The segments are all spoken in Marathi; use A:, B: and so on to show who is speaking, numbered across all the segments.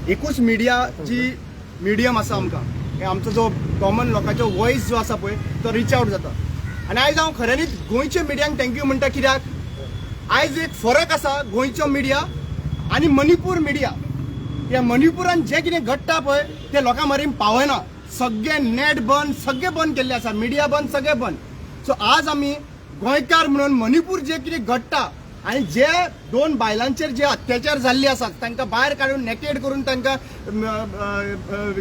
A: एकूच मिडिया जी मिडियम आसा आमकां हे आमचो जो कॉमन लोकांचो वॉयस जो आसा पळय तो रीच आउट जाता आनी आयज हांव खऱ्यांनीच गोंयच्या मिडियांक थँक्यू म्हणटा कित्याक आयज एक फरक आसा गोंयचो मिडिया आनी मणिपूर मिडिया ह्या मणिपुरान जे कितें घडटा पळय ते लोकां मेरेन पावयना सगळे नेट बंद सगळें बंद केल्लें आसा मिडिया बंद सगळें बंद सो आज आमी गोंयकार म्हणून मणिपूर जे कितें घडटा आनी जे दोन बायलांचेर जे अत्याचार जाल्ले आसात तांकां भायर काडून नेकेड करून तांकां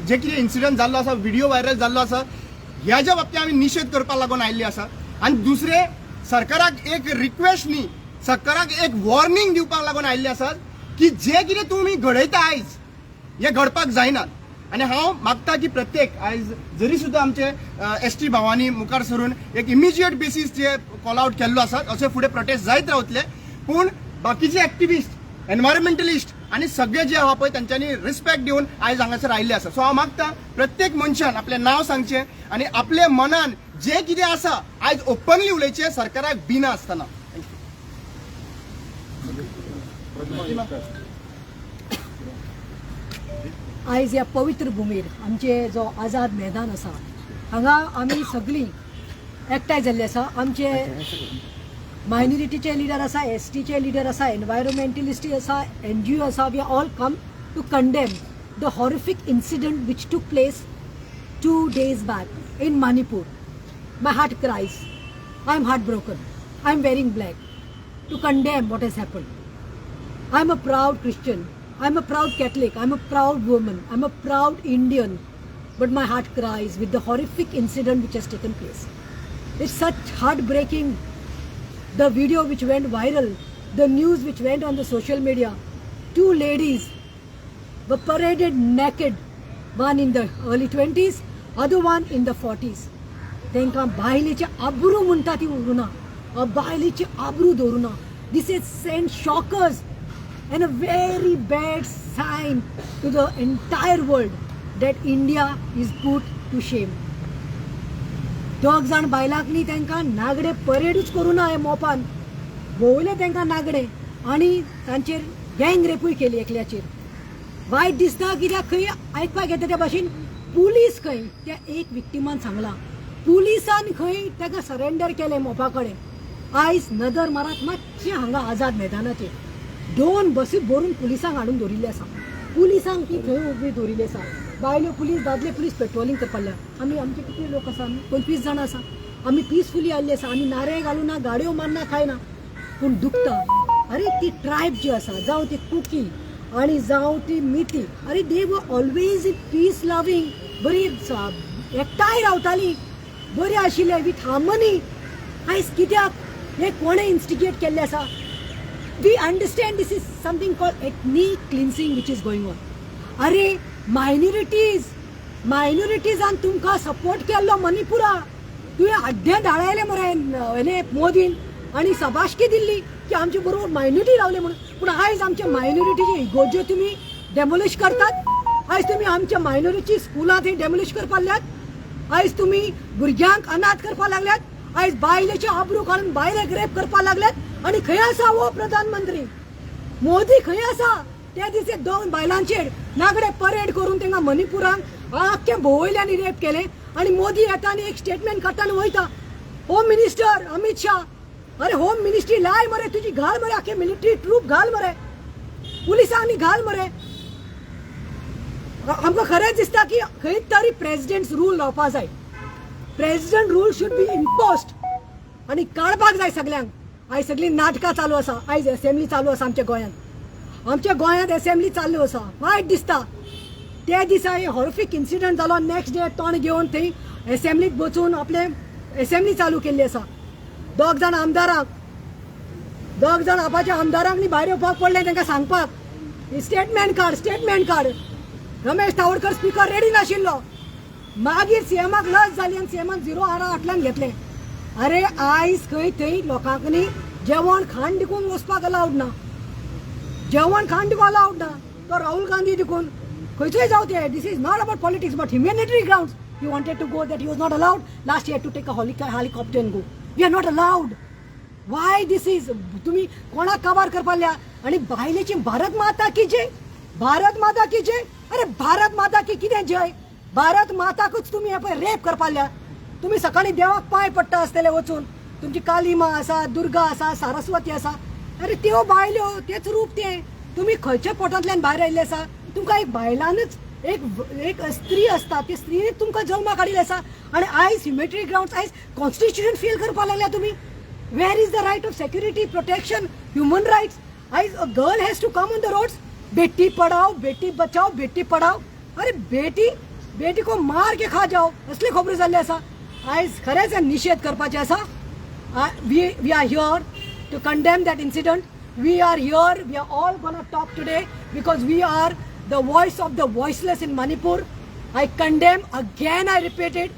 A: जे कितें इन्सिडंट जाल्लो आसा व्हिडिओ व्हायरल जाल्लो आसा ह्याच्या बाबतींत आमी निशेध करपाक लागून आयिल्ले आसा आनी दुसरे सरकाराक एक रिक्वेस्ट न्ही सरकाराक एक वॉर्निंग दिवपाक लागून आयिल्ले आसात की जे कितें तुमी घडयता आयज हे घडपाक जायना आनी हांव मागता की प्रत्येक आयज जरी सुद्दां आमचे एसटी भावांनी मुखार सरून एक इमिजिएट बेसीस जे कॉल आउट केल्लो आसा अशे फुडें प्रोटेस्ट जायत रावतले पूण बाकीचे एक्टिविस्ट एनवायरमेंटलिस्ट आनी सगळे जे आहा पळय तांच्यांनी रिस्पेक्ट दिवन आयज हांगासर आयिल्ले आसा सो हांव मागता प्रत्येक मनशान आपलें नांव सांगचें आनी आपल्या मनान जे कितें आसा आयज ओपनली उलयचें सरकाराक भिना आसतना
B: आयज ह्या पवित्र भुमीर आमचे जो आझाद मैदान आसा हांगा आमी सगळीं एकठांय जाल्ली आसा आमचे मायनॉरिटीचे लिडर आसा एसटीचे लिडर आसा एनवायरमेंटलिस्ट आसा NGO आसा we all come to condemn the horrific incident which took place 2 days back in Manipur. My heart cries. I am heartbroken. I am wearing black to condemn what has happened. I am a proud Christian. I am a proud Catholic. I am a proud woman. I am a proud Indian. But my heart cries with the horrific incident which has taken place. It's such heartbreaking. The video which went viral, the news which went on the social media, 2 ladies were paraded naked, one in the early 20s, other one in the 40s. तांकां बायलेचे आबरू म्हणटा ती उरुना बायलेची आबरू दवरुना this is sand shockers and a very bad sign to the entire world that India is put to shame. 2 जाण बायलांक न्ही तांकां नागडे परेडूच करूना हे मोपान भोंवले तांकां नागडे आनी तांचेर गँग रेपूय केली एकल्याचेर वायट दिसता कित्याक खंय आयकपाक येता त्या भाशेन पुलीस खंय त्या एक विक्टिमान सांगला पुलिसान खंय ताका सरेंडर केलें मोपा कडेन आयज नदर मारात मातशें हांगा आझाद मैदानाचेर 2 बसी भरून पुलिसांक हाडून दवरिल्ले आसा पुलिसांक ती थंय उबी दवरिल्ली आसा बायल्यो पुलीस दादले पुलीस पेट्रोलिंग करपाक आमी आमचे कितले लोक आसा आमी 25 जाणां आसा आमी पीसफुली आयिल्ले आसा आमी नारे घालूना गाडयो मारना खायना पूण दुखता अरे ती ट्रायब जी आसा जावं ती कुकी आनी जावं ती मिती अरे दे were always in peace loving बरी एकठांय रावताली बरी आशिल्ले विथ हार्मनी आयज कित्याक हे कोणें इन्स्टिगेट केल्ले आसा we understand this is something called ethnic cleansing which is going on. अरे minorities आन तुमकां सपोर्ट केल्लो मणिपुरा तुवें आड्ड्यान धाडायले मरे मोदीन आनी सभाशकी दिल्ली की आमचे बरोबर मायनॉरिटी रावले म्हणून पूण आयज आमच्या मायनॉरिटीचे इगोज्यो तुमी डेमोलिश करतात आयज तुमी आमच्या मायनॉरिटी स्कुलां थंय डेमोलिश करपाक लागल्यात आयज तुमी भुरग्यांक अनाथ करपाक लागल्यात आयज बायलेचे आबरू काडून बायलेक रेप करपाक लागल्यात आनी खंय आसा हो प्रधानमंत्री मोदी खंय आसा त्या दिसा 2 बायलांचेर नागडे परेड करून तांकां मणिपुरांक आख्खे भोंवयल्यांनी रेप केले आनी मोदी येता आनी एक स्टेटमेंट काडटा आनी वयता होम मिनिस्टर अमित शाह अरे होम मिनिस्ट्री लाय मरे तुजी घाल मरे आख्खे मिलिटरी ट्रूप घाल मरे पुलिसांनी घाल मरे आमकां खरेंच दिसता की खंय तरी प्रेसिडेंट्स रूल रावपा जाय president rule should be imposed आनी काडपाक जाय सगळ्यांक आयज सगळी नाटकां चालू आसा आयज असेंब्ली चालू आसा आमच्या गोंयांत असेंब्ली चालू आसा वायट दिसता त्या दिसा हे हॉरिफिक इन्सिडंट जालो नेक्स्ट डे तोंड घेवन थंय असेंब्लीत बसून आपले असेंब्ली चालू केल्ली आसा 2 जाण आपाच्या आमदारांक न्ही भायर येवपाक पडलें तांकां सांगपाक स्टेटमेंट काड रमेश तावडकर स्पीकर रेडी नाशिल्लो मागीर सीएमाक लज जाली आनी सीएमान 0 8 घेतलें अरे आयज खंय थंय लोकांक न्ही जेवण खाण दिकून वचपाक अलावड ना तो राहुल गांधी देखून खंयचोय जावं ते this is not about politics but humanitarian grounds he wanted to go that he was not allowed last year to take a helicopter and go we are not allowed why this is तुम्ही कोणाक कवर करपाल्या आनी बायलेची भारत माता की जे भारत माता की जय. अरे भारत माता की कितें जय? भारत माताकूच तुम्ही पळय रेप करपाल्या. तुम्ही सकाळी देवाक पांय पडटा आसतले वचून. तुमची काली मा आसा, दुर्गा आसा, सारस्वती आसा. अरे त्यो बायल्यो तेच रूप तें. तुम्ही खंयच्या पोटांतल्यान भायर आयिल्ले आसा. तुमकां एक बायलानच एक स्त्री असता, ती स्त्रीने तुमकां जल्मा काडिल्ले आसा. आणि आयज ह्युमॅनिटरी ग्राउंड्स आयज कॉन्स्टिट्यूशन फेल करपाक लागल्या तुम्ही. Where is the right of security, protection, human rights? आयज a girl has to come on the roads. बेटी पढाओ, बेटी बचाओ, बेटी पढाओ. अरे बेटी को मार के खा जाओ असले खबरी जाल्ले आसा. आयज खरेंच निषेध करपाचे आसा. We are here to condemn that incident. We are here, we are all going to talk today because we are the voice of the voiceless in Manipur. I condemn, again I repeat it,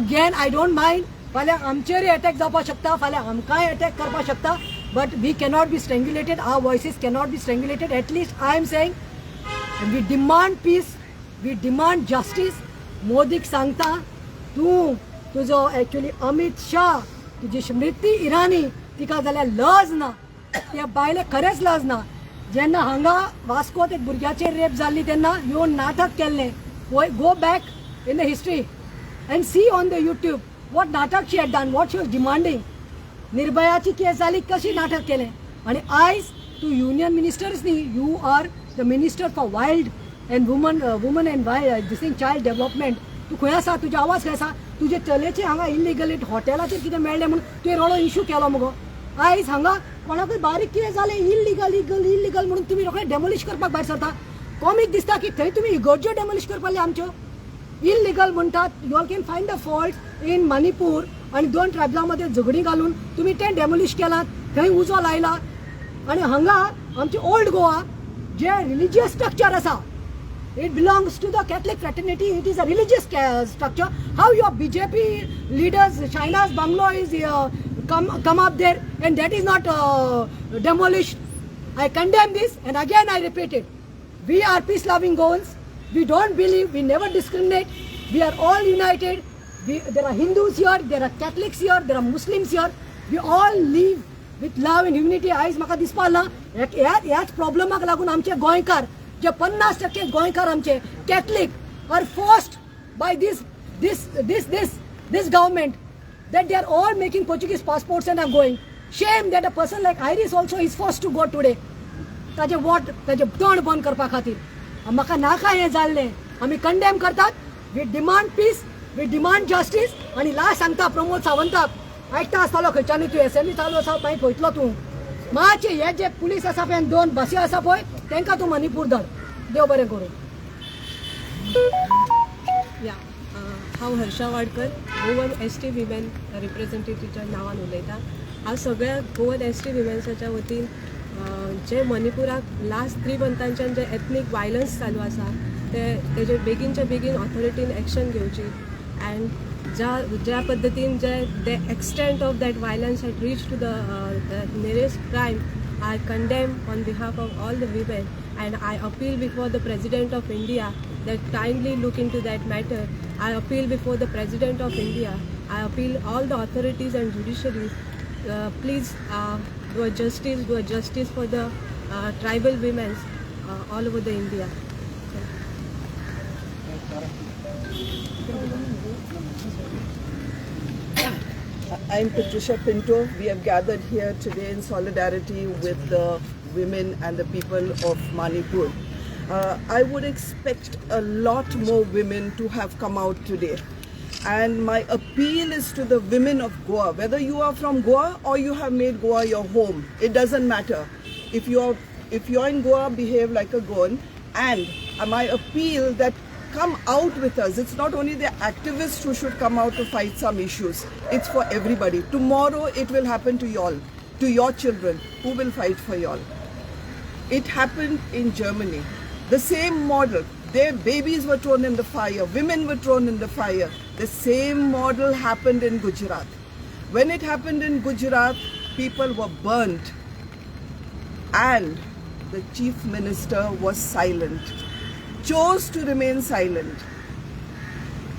B: again I don't mind. फाल्यां आमचेर अटॅक जावपाक शकता, फाल्यां आमकांय अटॅक करपाक शकता, but we cannot be strangulated, our voices cannot be strangulated. At least I am saying, and we demand peace, we demand justice. मोदीक सांगता, तुजो एक्चुअली अमित शाह, तुजी स्मृती इराणी, तिका जाल्यार लज ना. त्या बायले खरेंच लज ना. जेन्ना हांगा वास्कोत एक भुरग्याचेर रेप जाल्ली तेन्ना येवन नाटक केल्लें. Go back in the history and see on the YouTube what नाटक she had done, what she was demanding. निर्भयाची केस जाली, कशी नाटक केलें. आणि आयज तूं युनियन मिनिस्टर्स न्ही, you are the minister for wild and woman and wild this child development. तूं खंय आसा? तुजो आवाज खंय आसा? तुजे चलेचे हांगा इल्लिगली हॉटेलाचेर कितें मेळ्ळें म्हणून तुवें रडो इशू केलो मुगो. आयज हांगा कोणाकूय बारीक कितें जालें इल्लिगल म्हणून तुमी रोखडे डेमोलिश करपाक भायर सरता. कॉमीक दिसता की थंय तुमी इगर्ज्यो डेमोलिश करपाल्यो आमच्यो. इल्लिगल म्हणटात. You all can find the fault in Manipur आणि 2 ट्रायबलां मदें झगडी घालून तुमी तें डेमोलिश केलात, थंय उजो लायला. आणि हांगा आमची ओल्ड गोवा जे रिलिजियस स्ट्रक्चर आसा, it belongs to the Catholic fraternity. It is a religious structure. How your BJP leaders, China's bungalow is come up there and that is not demolished. I condemn this and again I repeat it. We are peace-loving Goans. We don't believe, we never discriminate. We are all united. There are Hindus here, there are Catholics here, there are Muslims here. We all live with love and unity. आयज म्हाका दिसपा लागला ह्याच प्रॉब्लमाक लागून आमचे गोंयकार जे 50% गोंयकार आमचे Catholic are forced by this government that they are all making Portuguese passports and are going. Shame that a person like Iris also is forced to go today. ताजे तोंड बंद करपा खातीर. म्हाका नाका हें जाल्लें. आमी कंडेम करतात. We demand peace, we demand justice. आनी लास्ट सांगता प्रमोद सावंताक, आयकता आसतलो खंयच्यानी तूं एसएमबी चालू आसा मागीर पळयतलो तूं. मातशें हे जे पुलीस आसा पळय 2 बसी आसा पळय तांकां तूं मणिपूर धाड. देव बरें करूं.
C: हांव हर्षा वाडकर, गोवन ST विमेन रिप्रेझेंटेटिव्हच्या नांवान उलयतां. हांव सगळ्या गोवन ST विमेन्साच्या वतीन जे मणिपुराक लास्ट 3 मंथांच्यान जे एथनीक वायलन्स चालू आसा तेजे बेगीनच्या बेगीन ऑथॉरिटीन एक्शन घेवची. अँड ज्या पद्दतीन the extent of that violence had reach to the nearest crime, I condemn on behalf of all the women, and I appeal before the President of India that kindly look into that matter. I appeal before the President of India. I appeal all the authorities and judiciaries. Please do a justice for the tribal women all over the India.
D: I'm Patricia Pinto. We have gathered here today in solidarity with the women and the people of Manipur. I would expect a lot more women to have come out today. And my appeal is to the women of Goa, whether you are from Goa or you have made Goa your home, it doesn't matter. If you're in Goa, behave like a Goan. And my appeal that come out with us. It's not only the activists who should come out to fight some issues. It's for everybody. Tomorrow it will happen to y'all, to your children. Who will fight for y'all? It happened in Germany. The same model. Their babies were thrown in the fire. Women were thrown in the fire. The same model happened in Gujarat. When it happened in Gujarat, people were burnt. And the chief minister was silent. Chose to remain silent.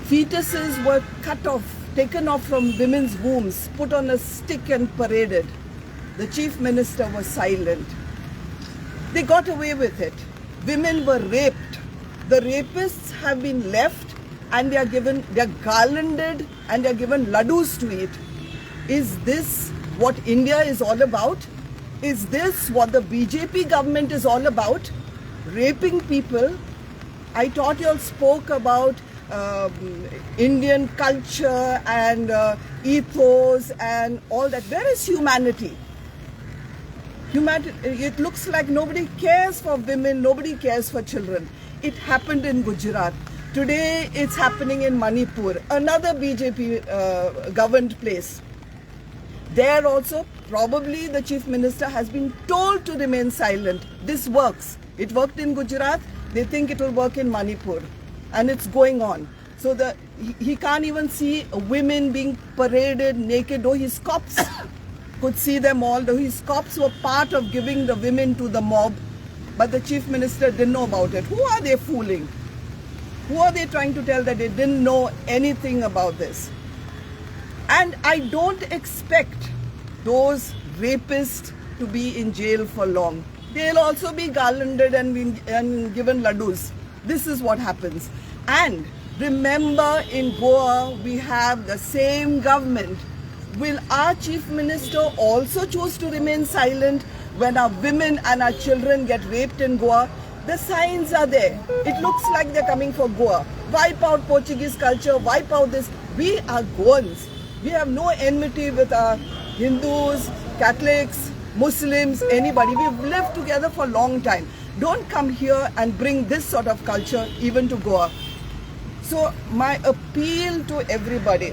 D: Fetuses were cut off, taken off from women's wombs, put on a stick and paraded. The chief minister was silent. They got away with it. women were raped. The rapists have been left and they are garlanded and they are given laddus to eat. Is this what India is all about? Is this what the BJP government is all about? Raping people? I thought you all spoke about Indian culture and ethos and all that. Where is humanity? It looks like nobody cares for women, nobody cares for children. It happened in Gujarat. Today it's happening in Manipur, another BJP governed place. There also, probably the Chief Minister has been told to remain silent. This works. It worked in Gujarat. They think it will work in Manipur. And it's going on. So he can't even see women being paraded naked, though his cops could see them all, though his cops were part of giving the women to the mob. But the Chief Minister didn't know about it. Who are they fooling? Who are they trying to tell that they didn't know anything about this? And I don't expect those rapists to be in jail for long. They'll also be garlanded and given laddus. This is what happens. And remember, in Goa, we have the same government. Will our Chief Minister also choose to remain silent when our women and our children get raped in Goa? The signs are there. It looks like they're coming for Goa. Wipe out Portuguese culture, wipe out this. We are Goans. We have no enmity with our Hindus, Catholics, Muslims, anybody. We've lived together for a long time. Don't come here and bring this sort of culture even to Goa. So my appeal to everybody,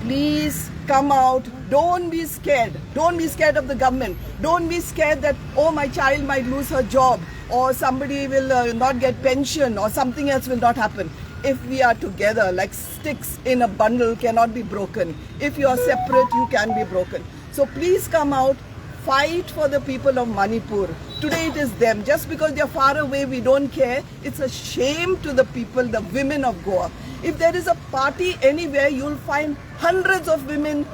D: please come out. Don't be scared. Don't be scared of the government. Don't be scared that, oh, my child might lose her job or somebody will not get pension or something else will not happen. If we are together, like sticks in a bundle cannot be broken. If you are separate, you can be broken. So please come out, fight for the people of Manipur. Today it is them. Just because they are far away, we don't care. It's a shame to the people, the women of Goa. If there is a party anywhere, you'll find hundreds of women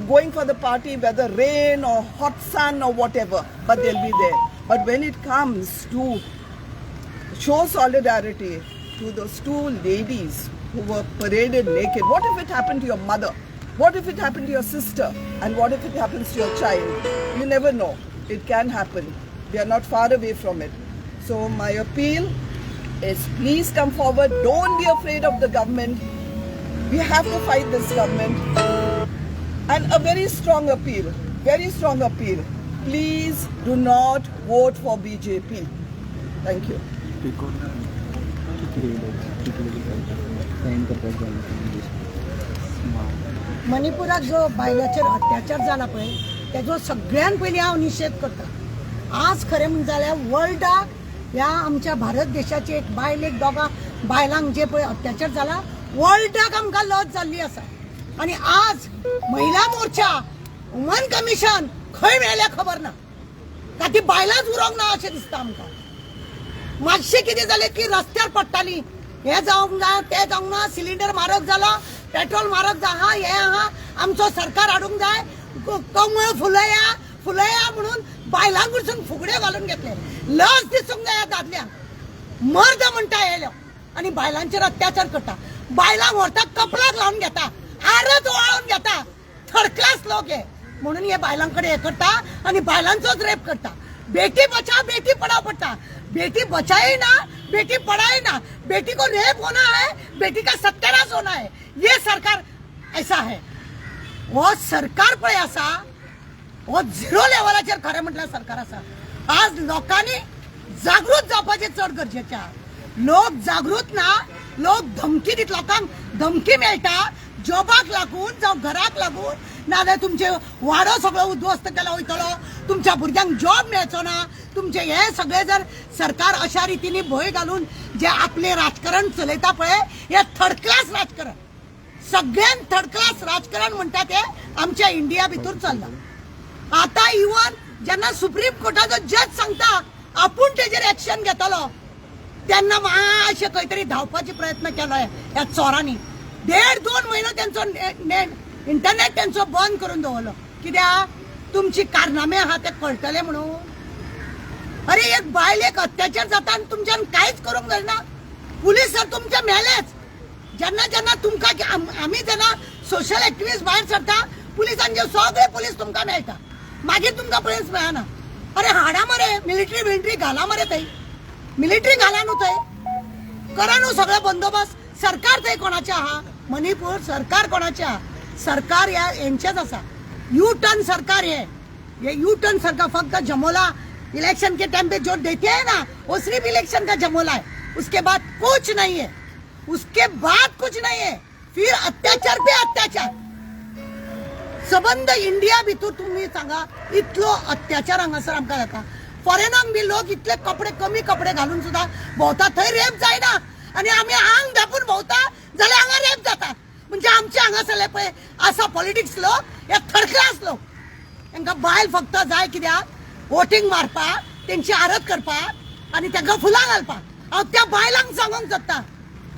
D: going for the party, whether rain or hot sun or whatever, but they'll be there. But when it comes to show solidarity to those two ladies who were paraded naked, what if it happened to your mother? What if it happened to your sister? And what if it happens to your child? You never know. It can happen. We are not far away from it. So my appeal is, please come forward. Don't be afraid of the government. We have to fight this government. And a very strong appeal, please do not vote for BJP. Thank you.
B: मणिपुरात जो बायलाचेर अत्याचार जाला पळय तेजो सगळ्यान पयलीं हांव निशेध करता. आज खरें म्हणून जाल्यार वर्ल्डाक ह्या आमच्या भारत देशाची एक बायल एक दोगां बायलांक जे पळय अत्याचार जाला वर्ल्डाक आमकां लज जाल्ली आसा. आनी आज महिला मोर्चा वुमन कमिशन खंय मेळ्ळें खबर ना. का ती बायलांच उरोंक ना अशें दिसता आमकां. मातशें कितें जालें की रस्त्यार पडटालीं हे जावंक ना ते जावंक ना. सिलिंडर म्हारग जाला, पेट्रोल म्हारग आहा, हे आहा, आमचो सरकार हाडूंक जाय, कमळ फुलया म्हणून बायलांक कडसून फुगड्यो घालून घेतले. लज दिसूंक जाय दादल्यांक. मर्द म्हणटा येयलो आनी बायलांचेर अत्याचार करता. बायलांक व्हरता कपलाक लावन घेता, आरत ओवाळून घेता. थर्ड क्लास लोक हे म्हणून हे बायलांकडे हे करता आनी बायलांचोच रेप करता. बेटी बचाओ बेटी पढ़ाओ पड़ता. बेटी बचाई ना, बेटी पढ़ाई ना, बेटी को रेप होना है, बेटी का सत्यानाश होना है. ये सरकार ऐसा है. वो सरकार पळय आसा वो झिरो लेवलाचेर खरें म्हटल्यार सरकार आसा. आज लोकांनी जागृत जावपाचें चड गरजेचें आहा. लोक जागृत ना, लोक धमकी दित, लोकांक धमकी मेळटा जॉबाक लागून जावं घराक लागून, नाजाल्यार तुमचे वाडो सगळो उद्ध्वस्त केलो वयतलो, तुमच्या भुरग्यांक जॉब मेळचो ना. तुमचे हे सगळे जर सरकार अशा रितीने भंय घालून जे आपले राजकारण चलयता पळय हे थर्ड क्लास राजकारण. सगळ्यान थर्ड क्लास राजकारण म्हणटा ते आमच्या इंडिया भितर चल्लां. आता इवन जेन्ना सुप्रीम कोर्टाचो जज सांगता आपूण तेजेर एक्शन घेतलो तेन्ना मातशें खंय तरी धांवपाचो प्रयत्न केलो ह्या चोरांनी. 1.5-2 म्हयनो तेंचो इंटरनेट तेंचो बंद करून दवरलो. कित्याक तुमची कारनामे आहा ते कळटले म्हणून.
E: अरे एक बायल एक अत्याचार जाता आणि तुमच्यान काहीच करूंक जायना. पुलीस सर तुमचे मेलेच. जेन्ना जेन्ना तुमकां आमी जेन्ना सोशल एक्टिविस्ट भायर सरता पुलिसांचे सगळे पुलीस तुमकां मेळटा, मागीर तुमकां पुलीस मेळना. अरे हाडा मरे मिलिटरी घाला मरे थंय, मिलिटरी घाला न्हू थंय, करा न्हू सगळो बंदोबस्त. सरकार थंय कोणाचें आहा? मणिपूर सरकार कोणाचें आहा? सरकार यांचेच आसा. यू टर्न सरकार ये यू टर्न सरकार फक्त जमोला इलेक्शन के टाइम पे जो देते हैं ना वो सिर्फ इलेक्शन का जमोला है, उसके बाद कुछ नहीं है, उसके बाद कुछ नहीं है. फिर अत्याचार पे अत्याचार. सबंध इंडिया भितर तुम्ही सांगा इतलो अत्याचार हांगासर आमकां जाता. फॉरेनाक बी लोक इतले कपडे कमी कपडे घालून सुद्धा भोंवता, थंय रेप जायना आणि आमी आंग धापून भोंवता जाल्यार हांगा रेप जाता. म्हणजे आमचे हांगासरले पळय आसा पॉलिटिक्स लोक हे थर्ड क्लास लोक. तांकां बायल फक्त जाय कित्याक वोटिंग मारपाक, तेंची आरत करपाक आणि तांकां फुलां घालपाक. हांव त्या बायलांक सांगूंक सोदता,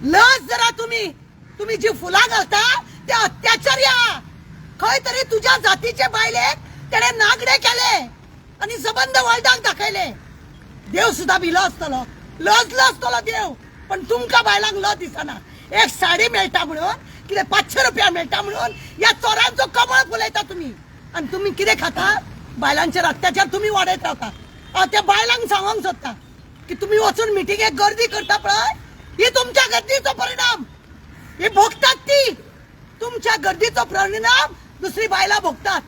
E: लज जरा तुम्ही जी फुलां घालता ते अत्याचारी आहा. खंय तरी तुझ्या जातीचे बायलेक तेणे नागडे केले आणि सबंद वर्ल्डाक दाखयले. देव सुद्धा भिलो आसतलो, लजलो आसतलो देव, पण तुमकां बायलांक लज दिसना. एक साडी मेळटा म्हणून, कितें 500 रुपया मेळटा म्हणून या चोरांचो कमळ फुलयता तुम्ही. आणि तुम्ही कितें खाता? बायलांचेर अत्याचार तुम्ही वाडयत रावता. हांव त्या बायलांक सांगूंक सोदता की तुम्ही वचून मिटिंगेक गर्दी करता पळय, ही तुमच्या गर्दीचो परिणाम. ही भोगतात ती, तुमच्या गर्दीचो परिणाम दुसरी बायलां भोगतात.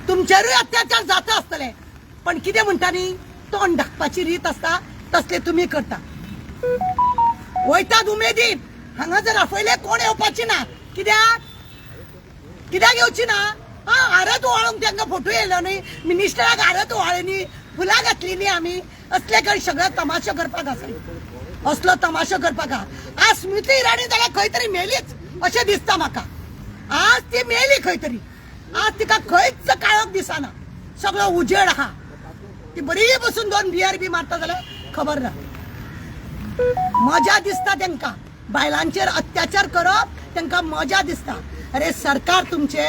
E: तुमचेरूय अत्याचार जाता आसतले, पण कितें म्हणटा न्ही तोंड धाकपाची रीत आसता तसले तुम्ही करता. वयतात उमेदीन, हांगा जर आपयले कोण येवपाची ना. कित्याक येवची ना? आरत ओवाळूंक तांकां फोटो येयलो न्ही, मिनिस्टराक आरत ओवाळ्ळी न्ही, फुलां घातली न्ही आमी, असले काही सगळो तमाशो करपाक आसा. असलो तमाशो करपाक आहा. आज स्मृती इराणी जाल्यार खंय तरी मेलीच अशें दिसता म्हाका. आज ती मेली खंय तरी. आज तिका खंयच काळोख दिसना, सगळो उजेड आहा. ती बरी बसून 2 बियर बी मारता जाल्यार खबर ना. मजा दिसता तांकां बायलांचेर अत्याचार करप, तांकां मजा दिसता. अरे सरकार तुमचे,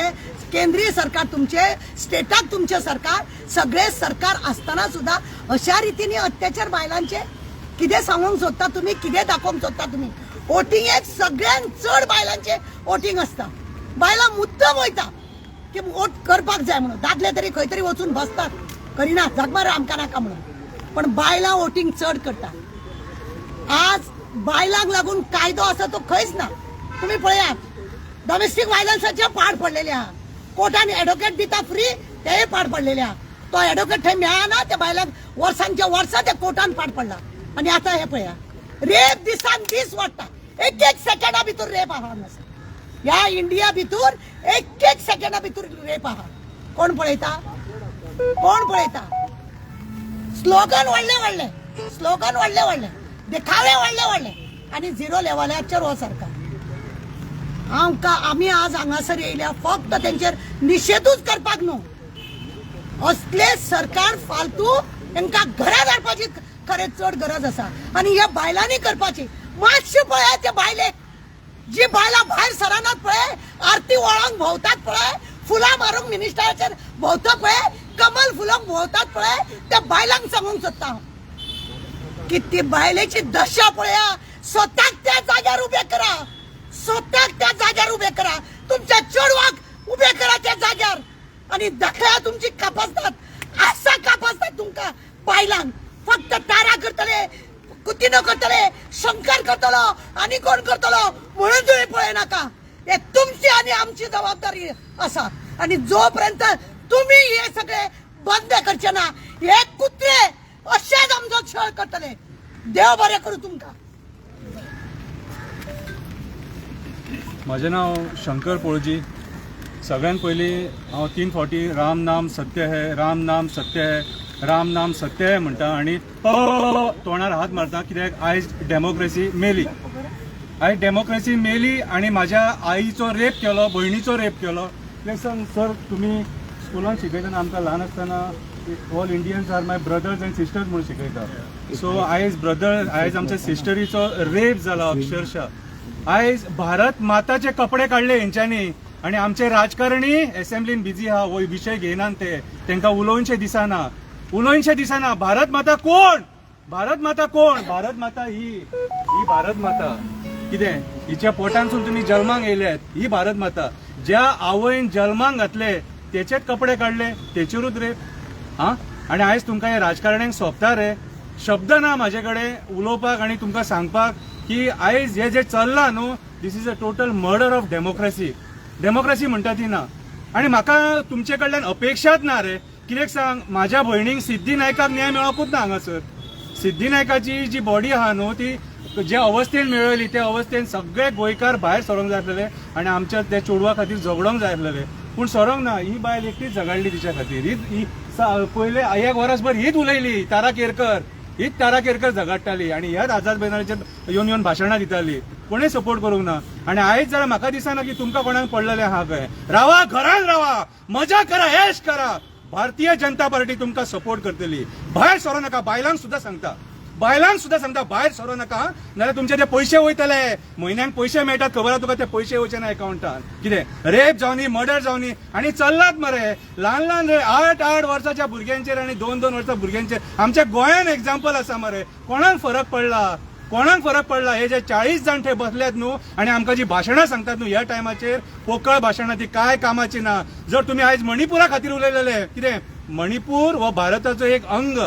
E: केंद्रीय सरकार तुमचे, स्टेटाक तुमचे सरकार, सगळे सरकार असताना सुद्धा अशा रितीने अत्याचार बायलांचे कितें सांगूंक सोदता तुम्ही, कितें दाखोवंक सोदता तुम्ही? वोटिंगेक सगळ्यान चड बायलांचे वोटिंग आसता. बायलां मुद्दम वयता की वोट करपाक जाय म्हणून. दादले तरी खंय तरी वचून बसतात, करिना जगमार आमकां नाका म्हणून, पण बायलां वोटिंग चड करता. आज बायलांक लागून कायदो आसा तो खंयच ना. तुम्ही पळयात डोमेस्टीक व्हायलन्साचे पाड पडलेले आहा. कोर्टान एडवोकेट दिता फ्री, तेय पाड पडलेले आहा. तो एडवोकेट थंय मेळना, त्या बायलांक वर्सांच्या वर्सां त्या कोर्टान पाड पडला. आणि आता हे पळया रेप दिसान दीस वाडटा. एक सेकंडा भितर रेप आहा हांगासर. ह्या इंडिया भितर एक सेकंडा भितर रेप आहा. कोण पळयता? कोण पळयता? स्लोगन वाडले, देखावे वाडले आणि झिरो लेवलाचेर हो सरकार. आमी आज हांगासर येयल्या फक्त तेंचेर निशेधूच करपाक न्हू. असले सरकार फालतू तांकां घरा धाडपाची खरें चड गरज आसा. आणि ह्या बायलांनी करपाची. मातशें पळय ते बायलेक, जी बायलां भायर सरानात पळय, आरती वळोंक भोंवतात पळय, फुलां मारूंक मिनिस्टराचेर भोंवता पळय, कमल फुलोंक भोंवतात पळय, त्या बायलांक सांगूंक सोदता हांव की ती बायलेची दशा पळया. स्वताक त्या जाग्यार उबे करा, स्वताक त्या जाग्यार उबे करा. तुमच्या चेडवाक उबे करा त्या जाग्यार आणि दाखया तुमची कापासतात. असा कापासतात तुमकां बायलांक. फक्त तारा करतले, कुतीनो करतले, शंकर करतलो आणि कोण करतलो म्हणून तुम्ही पळय नाका. हे तुमची आणि आमची जबाबदारी आसा. आणि जोपर्यंत तुम्ही हे सगळे बंद करचे ना, हे कुत्रे अशेच आमचो छळ करतले. देव बरें करू तुमकां.
F: म्हजें नांव शंकर पोळजी. सगळ्यांत पयलीं हांव 3 फावटी राम नाम सत्य है, राम नाम सत्य है, राम नाम सत्य है म्हणटा आनी तोंडार हात मारता. कित्याक आयज डेमोक्रेसी मेली. आयज डेमोक्रेसी मेली आणि म्हाज्या आईचो रेप केलो, भयणीचो रेप केलो. लेसन सर तुमी स्कुलान शिकयतना आमकां ल्हान आसतना all Indians are my brothers and sisters म्हणून शिकयता. सो आयज आमच्या सिस्टरीचो रेप जाला अक्षरशः. आयज भारत माताचे कपडे काढले हेंच्यांनी आणि आमचे राजकारणी असेंब्लीन बिजी आहा, हो विषय घेयनात ते, तांकां उलोवचें दिसना. उलोवनशें दिसना. भारत माता कोण? भारत माता कोण? भारत माता ही भारत माता. कितें हिच्या पोटांसून तुम्ही जल्माक येयल्यात, ही भारत माता. ज्या आवयन जल्माक घातले तेचेच कपडे काढले, तेचेरूच रेप. हा, आणि आयज तुमकां हे राजकारण्यांक सोंपता रे. शब्द ना म्हाजे कडेन उलोवपाक आनी तुमकां सांगपाक की आयज हे जे चल्लां न्हू, this is a total murder of democracy. Democracy म्हणटा ती ना. आणि म्हाका तुमचे कडल्यान अपेक्षाच ना रे. कित्याक सांग, म्हाज्या भयणीक सिद्धी नायकाक न्याय मेळोकूच ना हांगासर. सिद्धी नायकाची जी बॉडी आहा न्हू, ती ज्या अवस्थेन मेळयली त्या अवस्थेन सगळे गोंयकार भायर सरोंक जाय आसलेले आनी आमच्या त्या चेडवा खातीर झगडोंक जाय आसलेले. पूण सरोंक ना. ही बायल एकटीच झगडली तिच्या खातीर. ही पयले एक वरसभर हीच उलयली, तारा केरकर. हीच तारा केरकर झगडटाली आनी ह्याच आझाद मैदानाचेर येवन भाशणां दिताली. कोणें सपोर्ट करूंक ना. आनी आयज जाल्यार म्हाका दिसना की तुमकां कोणाक पडलेलें आहा खंय. रावा, घरान रावा, मजा करा, ऐश करा. भारतीय जनता पार्टी तुमकां सपोर्ट करतली. भायर सरो नाका. बायलांक सुद्दां सांगता, भायर सरो नाका. नाल्यार तुमचे ते पयशे वयतले. म्हयन्याक पयशे मेळटात, खबर आहा तुका, ते पयशे वयचे ना अकाउंटान. कितें रेप जावनी, मर्डर जावनी, आनी चल्लात मरे. ल्हान ल्हान 8 वर्साच्या भुरग्यांचेर आनी 2 वर्सां भुरग्यांचेर आमच्या गोंयान एक्झाम्पल आसा मरे. कोणाक फरक पडला? हे जे 40 जाण थंय बसल्यात न्हू आनी आमकां जी भाशणां सांगतात न्हू ह्या टायमाचेर, पोकळ भाशणां, ती काय कामाची ना. जर तुमी आयज मणिपुरा खातीर उलयलेले, कितें मणिपूर हो भारताचो एक अंग,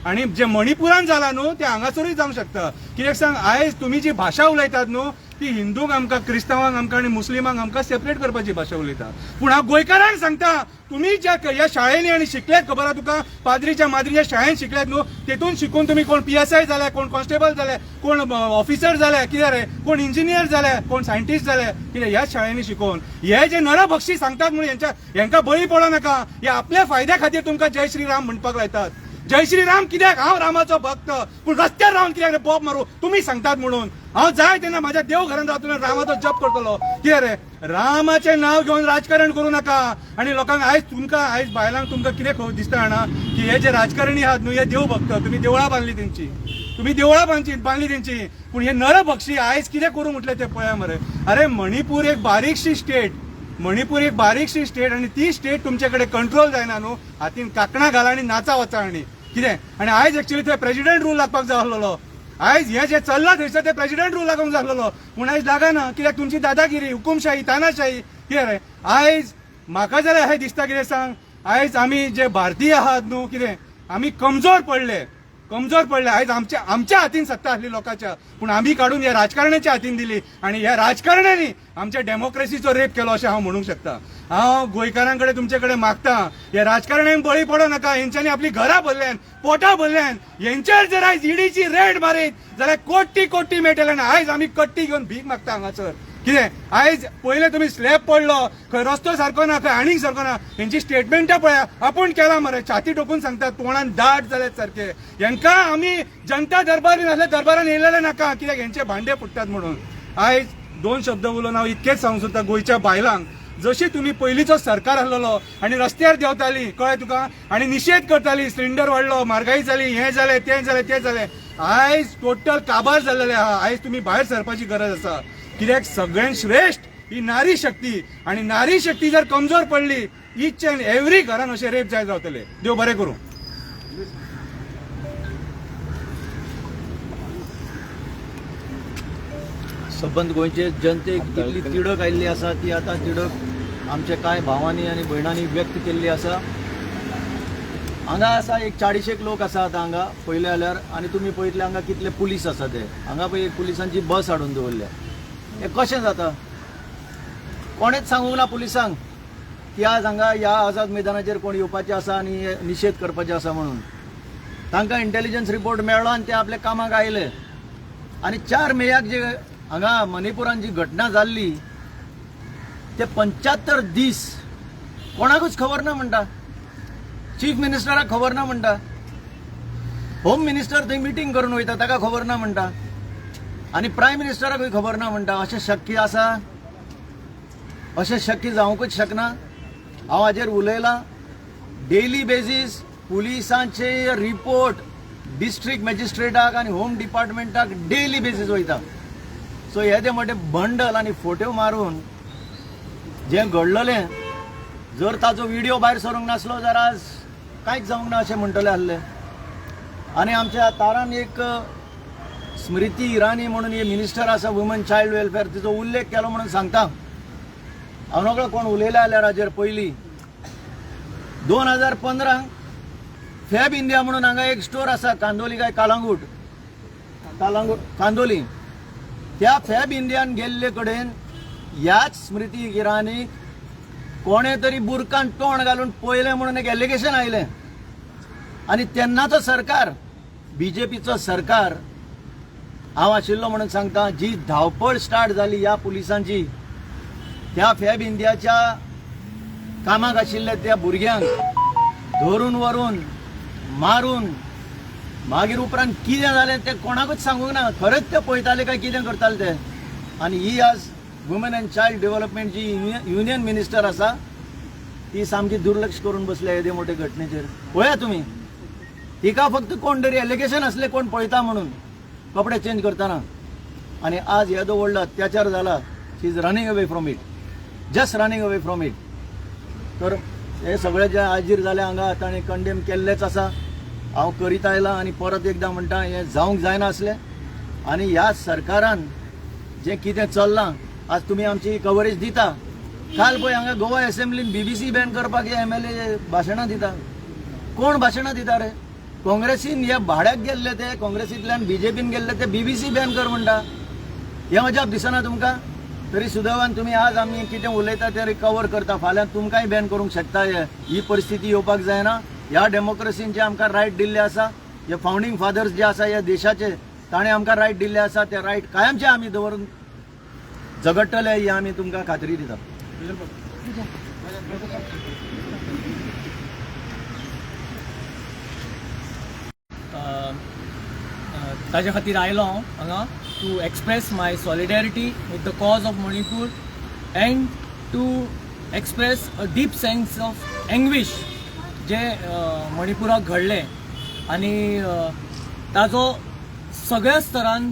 F: आणि जे मणिपुरान जाला न्हू ते हांगासरूय जावंक शकता. कित्याक सांग, आयज तुम्ही जी भाशा उलयतात न्हू, ती हिंदूंक आमकां, क्रिस्तावांक आमकां आनी मुस्लिमांक आमकां सेपरेट करपाची भाशा उलयता. पूण हांव गोंयकारांक सांगता, तुम्ही ज्या ह्या शाळेंनी आनी शिकल्यात, खबर आहा तुका, पाद्रीच्या माद्रीच्या शाळेंत शिकल्यात न्हू, तेतून शिकून तुम्ही कोण PSI जाले, कोण कॉन्स्टेबल जाले, कोण ऑफिसर जाले, कितें रे, कोण इंजिनियर जाले, कोण सायंटिस्ट जाले, कितें ह्या शाळेंनी शिकून. हे जे नरभक्षी सांगतात म्हणून हेंकां बळी पडो नाका. हे आपल्या फायद्या खातीर तुमकां जय श्रीराम म्हणपाक लायतात. जय श्रीराम कित्याक? हांव रामाचो भक्त, पूण रस्त्यार रावन कित्याक बोब मारू तुम्ही सांगतात म्हणून. हांव जाय तेन्ना म्हाज्या देव घरांत रावतलो, रामाचो जप करतलो. कितें रे, रामाचें नांव घेवन राजकारण करूं नाका. आनी लोकांक आयज बायलांक तुमकां कितें दिसता जाणा, की हे जे राजकारणी आहात न्हू, हे देव भक्त. तुम्ही देवळां बांदली तेंची, बांदली तेंची. पूण हे नरभक्षी आयज कितें करूं म्हटलें तें पळया मरे. अरे, मणिपूर एक बारीकशी स्टेट आणि ती स्टेट तुमचे कडेन कंट्रोल जायना न्हू. हातीन कांकणां घाला आनी नाचा वचा आनी कितें. आनी आयज एक्चुअली थंय प्रेसिडेंट रूल लागपाक जाय आसलेलो. आयज हे जे चल्ला थंयसर ते प्रेसिडेंट रूल लागूंक जाय आसलेलो. पूण आयज लागना. कित्याक तुमची दादागिरी, हुकुमशाही, तानाशाही. कितें रे, आयज म्हाका जाल्यार अशें दिसता, कितें सांग, आयज आमी जे भारतीय आहात न्हू, कितें आमी कमजोर पडले. आयज आमच्या हातीन सत्ता आसली लोकांच्या, पूण आमी काडून ह्या राजकारण्याच्या हातीन दिली. आनी ह्या राजकारण्यांनी आमच्या डेमोक्रेसीचो रेप केलो अशें हांव म्हणूंक शकता. हांव गोंयकारां कडेन तुमचे कडेन मागता, ह्या राजकारण्यांक बळी पडो नाका. हेंच्यांनी आपली घरां भरल्यान, पोटां भरल्यान. हेंचेर जर आयज ईडीची रेड मारीत जाल्यार कोटी मेळटले. आनी आयज आमी कट्टी घेवन भीक मागता हांगासर. कितें आयज पयले तुमी स्लॅब पडलो, खंय रस्तो सारको ना, खंय आनीक सारको ना. हेंची स्टेटमेंटां पळया, आपूण केला मरे. छाती ठोकून सांगतात, तोंडान दाट जाल्यात सारखे. हेंकां आमी जनता दरबारी नासले दरबारान येयलेले नाका, कित्याक हेंचे भांडे फुट्टात म्हणून. आयज 2 शब्द उलोवन हांव इतकेंच सांगूंक सोदता गोंयच्या बायलांक, जशी तुम्ही पयलींचो सरकार आसलेलो आनी रस्त्यार देंवताली, कळ्ळें तुका, आनी निशेध करताली, सिलिंडर वाडलो, म्हारगाई जाली, हें जालें, तें जालें. आयज टोटल काबार जाल्लेले आहा. आयज तुमी भायर सरपाची गरज आसा. कित्याक सगळ्यांत श्रेष्ठ ही नारी शक्ती. आनी नारी शक्ती जर कमजोर पडली, ईच अँड एव्हरी घरान अशें रेप जायत रावतले. देव बरें करूं.
G: सबंद गोंयचे जनतेक इतली तिडक आयिल्ली आसा, ती आतां तिडक आमच्या कांय भावांनी आनी भयणांनी व्यक्त केल्ली आसा. हांगा आसा एक 40 लोक आसात हांगा पयले जाल्यार. आनी तुमी पळयतले हांगा कितले पुलीस आसा ते. हांगा पळय एक पुलिसांची बस हाडून दवरल्या. हें कशें जाता? कोणेच सांगूंक ना पुलिसांक की आज हांगा ह्या आझाद मैदानाचेर कोण येवपाचें आसा आनी निशेध करपाचें आसा म्हणून. तांकां इंटेलिजन्स रिपोर्ट मेळ्ळो आनी ते आपल्या कामाक आयले. आनी 4 मेयाक जे हांगा मणिपुरान जी घटना जाल्ली, ते 75 दीस कोणाकूच खबर ना म्हणटा. चीफ मिनिस्टराक खबर ना म्हणटा. होम मिनिस्टर थंय मिटींग करून वयता, ताका खबर ना म्हणटा. आनी प्रायम मिनिस्टराकूय खबर ना म्हणटा. अशें शक्य आसा? अशें शक्य जावंकूच शकना. हांव हाजेर उलयलां. डेली बेजीस पुलिसांचे रिपोर्ट डिस्ट्रिक्ट मॅजिस्ट्रेटाक आनी होम डिपार्टमेंटाक डेली बेजीस वयता. सो हे ते मोठे बंडल आनी फोटो मारून जें घडलेलें, जर ताचो व्हिडिओ भायर सरूंक नासलो जाल्यार आज कांयच जावंक ना अशें म्हणटले आसले. आनी आमच्या तारान एक स्मृती इराणी म्हणून हे मिनिस्टर आसा वुमन चायल्ड वेलफेअर तिचो उल्लेख केलो म्हणून सांगता. हांव नकळो कोण उलयले जाल्यार हाजेर पयलीं 2015 फॅब इंडिया म्हणून हांगा एक स्टोर आसा कांदोली काय कालांगूट कांदोली. त्या फॅब इंडियान गेल्ले कडेन ह्याच स्मृती इराणी कोणे तरी बुरकान तोंड घालून पयलें म्हणून एक एलिगेशन आयलें. आनी तेन्नाचो सरकार बीजेपीचो सरकार हांव आशिल्लो म्हणून सांगता. जी धांवपळ स्टार्ट जाली ह्या पुलिसांची त्या फॅब इंडियाच्या कामाक आशिल्ल्या त्या भुरग्यांक धरून व्हरून मारून मागीर उपरांत कितें जालें तें कोणाकूच सांगूंक ना. खरेंच ते पळयताले काय कितें करताले ते. आनी ही आज वुमन अँड चायल्ड डेव्हलपमेंट जी युनियन मिनिस्टर आसा ती सामकी दुर्लक्ष करून बसल्या येदे मोठे घटनेचेर. पळया तुमी तिका फक्त कोण तरी एलिगेशन असले कोण पळयता म्हणून कपडे चेंज करतना. आनी आज येदो व्हडलो अत्याचार जाला. She is running away from it, just running away from it. तर हे सगळे जे आजीर जाले हांगा ताणें कंडेम केल्लेच आसा. हांव करीत आयलां आनी परत एकदां म्हणटा हें जावंक जायना असलें. आनी ह्या सरकारान जें कितें चल्लां आज तुमी आमची कवरेज दिता. काल पळय हांगा गोवा असेंब्लीन BBC बॅन करपाक हे MLA भाशणां दिता. कोण भाशणां दिता रे? काँग्रेसीन हे भाड्याक गेल्ले ते काँग्रेसींतल्यान BJPन गेल्ले ते BBC बॅन कर म्हणटा. हें अजाप दिसना तुमकां? तरी सुदैवान तुमी आज आमी कितें उलयता ते रिकवर करता. फाल्यां तुमकांय बॅन करूंक शकता. ही परिस्थिती येवपाक जायना. ह्या डेमोक्रेसीन जे आमकां रायट दिल्ले आसा, हे फावंडींग फादर्स जे आसा ह्या देशाचे ताणें आमकां रायट दिल्ले आसा ते रायट कायमचे आमी दवरून झगडटले ही आमी तुमकां खात्री दिता.
H: ताजे खातीर आयलो हांव हांगा to express my solidarity with the cause of Manipur and to express a deep sense of anguish जे मणिपुराक घडले. आनी ताजो सगळ्या स्तरान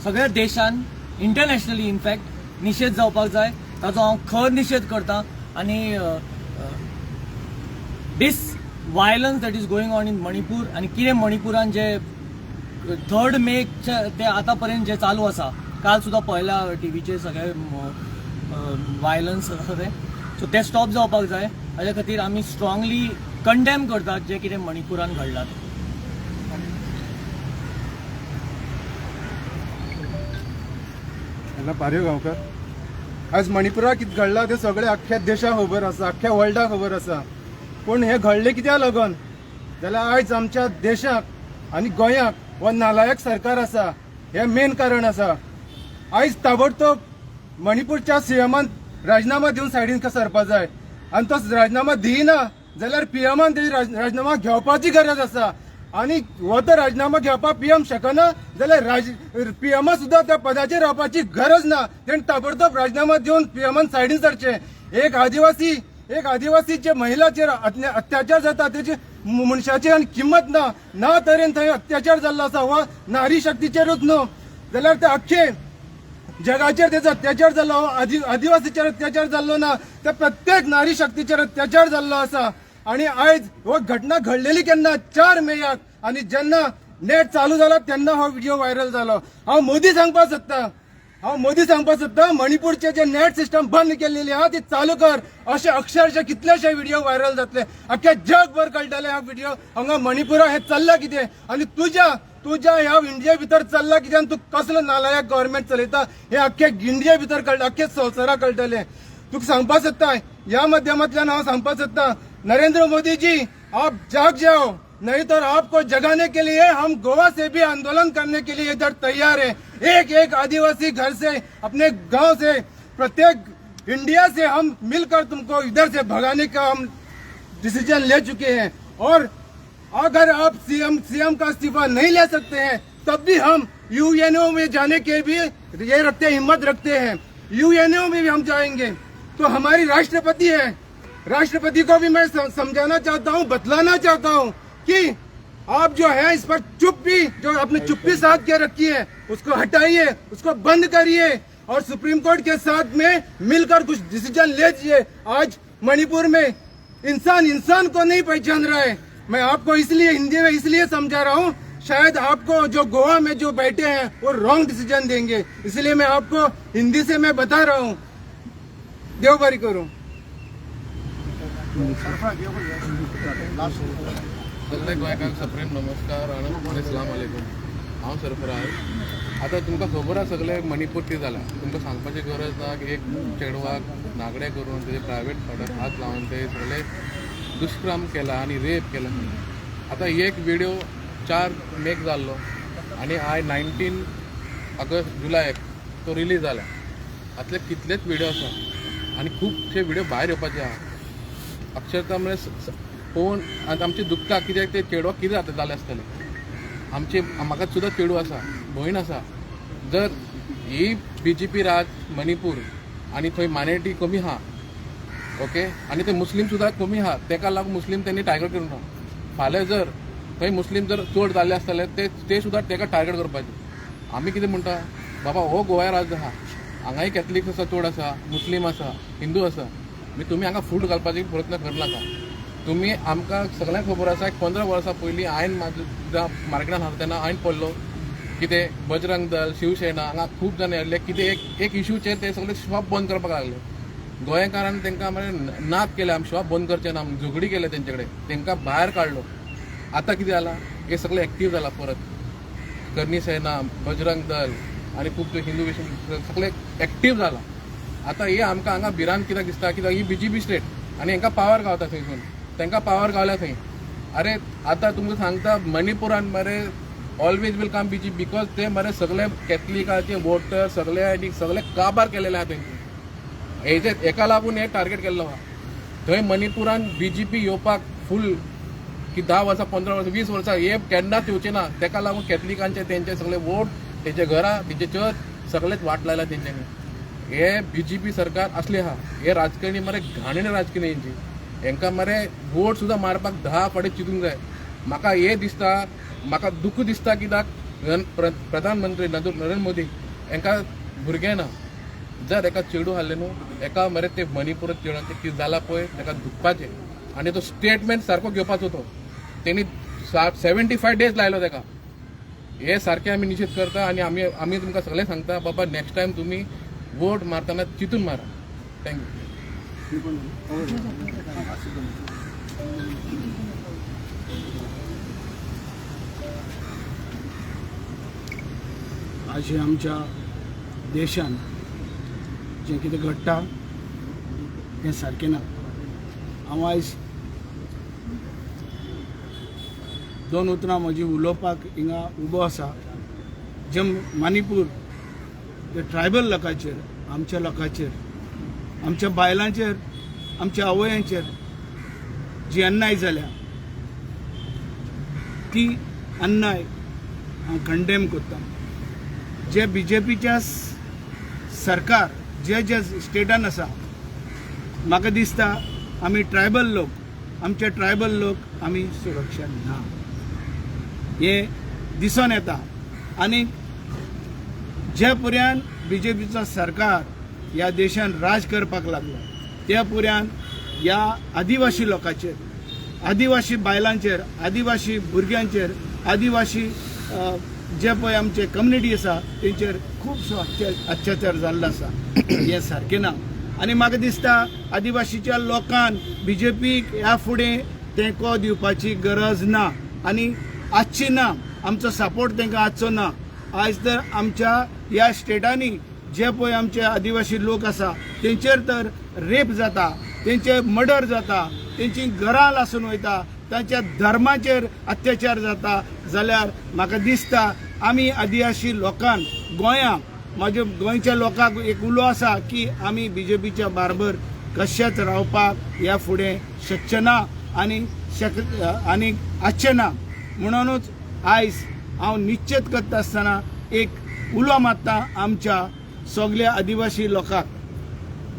H: सगळ्या देशान इंटरनॅशनली इनफॅक्ट निशेध जावपाक जाय. ताजो हांव खर निशेध करता. आनी this violence that is going on in Manipur आनी कितें मणिपुरान जे 3 मे ते आतां पर्यंत जे चालू आसा, काल सुद्दां पळयल्या टीव्हीचेर सगळे वायलन्स आसा ते. सो ते स्टॉप जावपाक जाय. हाज्या खातीर आमी स्ट्रॉंगली कंडेम करतात जे कितें मणिपुरान घडलां.
A: पार्यो गांवकर आज मणिपुराक कितें घडलां तें सगळें अख्ख्या देशाक खबर आसा, अख्ख्या वर्ल्डाक खबर आसा. पूण हें घडलें कित्याक लागून जाल्यार आयज आमच्या देशाक आनी गोंयाक हो नालायक सरकार आसा हें मेन कारण आसा. आयज ताबडतोब मणिपूरच्या सीएमान राजीनामा दिवन सायडीन सरपाक जाय. आनी तो राजीनामा दिना जाल्यार पीएमान तेजी राजीनामा घेवपाची गरज आसा. आनी हो तो राजीनामा घेवपाक पीएम शकना जाल्यार पीएम सुद्दां त्या पदाचेर रावपाची गरज ना. तेणें ताबडतोब राजीनामा दिवन पीएमान सायडीन सरचें. एक आदिवासी जे महिलाचेर अत्याचार जाता तेची मनशाची आनी किंमत ना तरेन थंय अत्याचार जाल्लो आसा. हो नारी शक्तीचेरूच न्हू जाल्यार ते अख्खे जगाचेर तेजो अत्याचार जाल्लो. आदिवासीचेर अत्याचार जाल्लो ना, त्या प्रत्येक नारी शक्तीचेर अत्याचार जाल्लो आसा. आनी आयज हो घटना घडलेली केन्ना 4 मेयाक आनी जेन्ना नेट चालू जालो तेन्ना हो व्हिडिओ व्हायरल जालो. हांव मोदी सांगपाक सोदता मणिपूरचे जे नेट सिस्टम बंद केलेली आहा ती चालू कर. अशे अक्षरशः कितलेशे व्हिडिओ व्हायरल जातले. अख्ख्या जगभर कळटले हा व्हिडिओ हांगा मणिपुरा हे चल्ला कितें आनी तुज्या ह्या इंडिया भितर चल्ला कितें आनी तूं कसलो नालायक गव्हर्नमेंट चलयता हे अख्ख्या इंडिया भितर कळटा, अख्खे संवसाराक कळटले. तुका सांगपाक सोदता ह्या माध्यमांतल्यान हांव सांगपाक सोदता नरेंद्र मोदी जी आप जाग जाओ नहीं तो आपको जगाने के लिए हम गोवा से भी आंदोलन करने के लिए इधर तैयार है. एक आदिवासी घर से अपने गांव से प्रत्येक इंडिया से हम मिलकर तुमको इधर से भगाने का हम डिसीजन ले चुके हैं. और अगर आप सीएम का इस्तीफा नहीं ले सकते हैं तब भी हम यूएनओ में जाने के भी ये हिम्मत रखते हैं. यूएनओ में भी हम जाएंगे. तो हमारी राष्ट्रपति है, राष्ट्रपति को भी मैं समझाना चाहता हूँ, बतलाना चाहता हूँ कि आप जो है इस पर जो आपने चुप्पी साध के रखी है उसको हटाइए, उसको बंद करिए और सुप्रीम कोर्ट के साथ में मिलकर कुछ डिसीजन लीजिए. आज मणिपुर में
I: इंसान इंसान को नहीं पहचान रहा है। मैं आपको इसलिए हिंदी में इसलिए समझा रहा हूँ, शायद आपको जो गोवा में जो बैठे हैं वो रॉन्ग डिसीजन देंगे, इसलिए मैं आपको हिंदी से मैं बता रहा हूँ। देवबारी करूँ
J: सगळे गोंयकारांक सप्रेम नमस्कार आणि अस्सलाम वालेकुम। हांव सरफराज। आतां तुमकां खबर आसा सगळे मणिपूर कितें जालां, तुमकां सांगपाची गरज ना की एक चेडवाक नागडे करून तेजे प्रायवेट फाटार हात लावन ते सगळे दुष्कर्म केला आनी रेप केला। आतां एक व्हिडिओ 4 मेक जाल्लो आनी आयज 19 ऑगस्ट जुलयाक तो रिलीज जाला। आतले कितलेच व्हिडिओ आसा आनी खुबशे व्हिडिओ भायर येवपाचे आहा। अक्षरशः म्हणजे पळोवन आमची दुखता, कित्याक ते चेडवाक कितें जाता जालें आसतलें। आमचे म्हाका सुद्दां चेडूं आसा, भयण आसा। जर ही BJP राज मणिपूर आनी थंय मायनॉरिटी कमी आहा, ओके, आनी ते मुस्लीम सुद्दां कमी आहा, तेका लागून मुस्लीम तेणी टार्गेट करून ना। फाल्यां जर थंय मुस्लीम जर चड जाल्ले आसतले ते सुद्दां तेका टार्गेट करपाचे। आमी कितें म्हणटा, बाबा हो गोंया राज आहा, हांगाय कॅथलीक आसा, चड आसा, मुस्लीम आसा, हिंदू आसा, तुमी हांगा फूट घालपाचे प्रयत्न करनाका। तुम्ही आमकां सगळ्यांक खबर आसा 15 वर्सां पयलीं हांवें मार्केटान आसा तेन्ना हांवें पळयलो कितें बजरंग दल, शिवसेना हांगा खूब जाण येल्ले, कितें एक इश्यूचेर ते सगळे शॉप बंद करपाक लागले। गोंयकारान तांकां मागीर नाक केले, आमी शॉप बंद करचे ना, झगडी केले तेंचे कडेन, तांकां भायर काडलो। आतां कितें जालां, हे सगळे एक्टीव जाला परत। करणी सेना, बजरंग दल आनी खूब हिंदू सगळे एक्टीव जाला। आतां हे आमकां हांगा भिरांत कित्याक दिसता, कित्याक ही BJP स्टेट आनी हांकां पावर गावता थंयसून, तांकां पावर गावल्या थंय। अरे आतां तुमकां सांगता मणिपुरान मरे always will come BJP, because ते मरे सगळे कॅथलिकाचे वोटर सगळे काबार केलेले आहा थंय। हेजे एका लागून हे टार्गेट केल्लो आहा। थंय मणिपुरान BJP येवपाक फूल की 10 वर्सां, 15 वर्सां, 20 वर्सां हे केन्नाच येवचे ना। तेका लागून कॅथलिकांचे तेंचे सगळे वोट, तेंचे घरां, तेंचे चर्च सगळेच वाट लायला तेंच्यांनी। हे BJP सरकार असले आहा, हे राजकारणी मरे घाणेणे राजकारणी हेंची, हांकां मरे वोट सुद्दां मारपाक 10 फावटी चिंतूंक जाय। म्हाका हे दिसता, म्हाका दुख दिसता, कित्याक प्रधानमंत्री नरेंद्र मोदी हांकां भुरगें ना। जर एका चेडूं आहलें न्हू, एका मरे ते मणिपूर चेडवांचें कितें जालां पळय, ताका दुखपाचें आनी तो स्टेटमेंट सारको घेवपाचो। तो तेणी 75 डेज लायलो ताका। हे सारकें आमी निशेध करता आनी आमी तुमकां सगळें सांगता, बाबा नेक्स्ट टायम तुमी वोट मारतना चिंतून मारा। थँक्यू।
I: अशें आमच्या देशान जें कितें घडटा तें सारकें ना। हांव आयज 2 उतरां म्हजी उलोवपाक हिंगा उबो आसा। जे मणिपूर ते ट्रायबल लोकांचेर, आमच्या लोकांचेर, आमच्या बायलांचेर, आमच्या आवयांचेर जी अन्याय जाल्या ती अन्याय हांव कंडेम करता। जे BJPच्या सरकार जे स्टेटान आसा, म्हाका दिसता आमी ट्रायबल लोक, आमचे ट्रायबल लोक आमी सुरक्षान ना, हे दिसून येता। आनी जे पर्यान BJPचो सरकार ह्या देशान राज करपाक लागलो, त्या पर्यान ह्या आदिवासी लोकांचेर, आदिवासी बायलांचेर, आदिवासी भुरग्यांचेर, आदिवासी जे पळय आमचे कम्युनिटी आसा तेंचेर खुबसो अत्याचार जाल्लो आसा। हें सारकें ना। आनी म्हाका दिसता आदिवासीच्या लोकांक BJPक ह्या फुडें तेंको दिवपाची गरज ना आनी आजची ना। आमचो सपोर्ट तांकां आजचो ना। आयज तर आमच्या ह्या स्टेटांनी जे पळय आमचे आदिवासी लोक आसा तेंचेर तर रेप जाता, तेंचे मर्डर जाता, तेंची घरां लासून वयता, तांच्या धर्माचेर अत्याचार जाता, जाल्यार म्हाका दिसता आमी आदिवासी लोकांक गोंया, म्हाज्या गोंयच्या लोकांक एक उलो आसा की आमी BJPच्या बारबर कशेंच रावपाक ह्या फुडें शकचे ना आनी आसचे ना। म्हणूनच आयज हांव निश्चित करता आसतना एक उलो मारता आमच्या सगळ्या आदिवासी लोकांक,